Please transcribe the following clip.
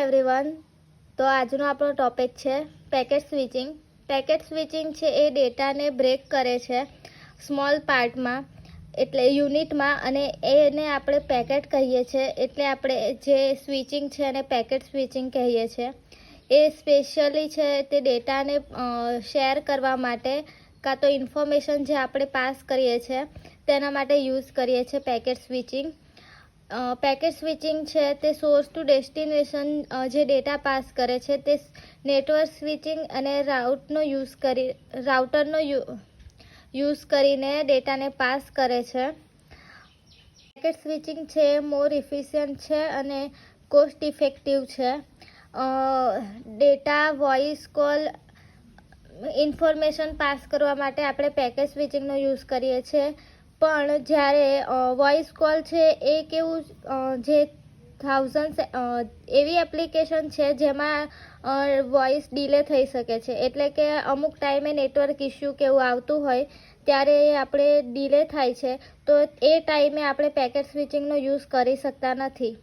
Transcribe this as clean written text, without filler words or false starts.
Everyone, તો આજનો આપણો ટોપિક છે પેકેટ સ્વિચિંગ. પેકેટ સ્વિચિંગ છે એ ડેટાને બ્રેક કરે છે સ્મોલ પાર્ટમાં, એટલે યુનિટમાં, અને એને આપણે પેકેટ કહીએ છીએ. એટલે આપણે જે સ્વિચિંગ છે એને પેકેટ સ્વિચિંગ કહીએ છીએ. એ સ્પેશિયલી છે તે ડેટાને શેર કરવા માટે, કાં તો ઇન્ફોર્મેશન જે આપણે પાસ કરીએ છીએ તેના માટે યુઝ કરીએ છીએ પેકેટ સ્વિચિંગ. પેકેટ સ્વિચિંગ છે તે સોર્સ ટુ ડેસ્ટિનેશન જે ડેટા પાસ કરે છે તે નેટવર્ક સ્વિચિંગ અને રાઉટરનો યુઝ કરીને ડેટાને પાસ કરે છે. પેકેટ સ્વિચિંગ છે મોર ઇફિશિયન્ટ છે અને કોસ્ટ ઇફેક્ટિવ છે. Data, voice call, information pass કરવા માટે આપણે પેકેટ સ્વિચિંગનો યુઝ કરીએ છીએ. પણ જ્યારે વોઇસ કોલ છે એ કેવું, જે એવી એપ્લિકેશન છે જેમાં વોઇસ ડીલે થઈ શકે છે. એટલે કે અમુક ટાઈમે નેટવર્ક ઇસ્યુ કેવું આવતું હોય ત્યારે આપણે ડીલે થાય છે, તો એ ટાઈમે આપણે પેકેટ સ્વિચિંગનો યુઝ કરી શકતા નથી.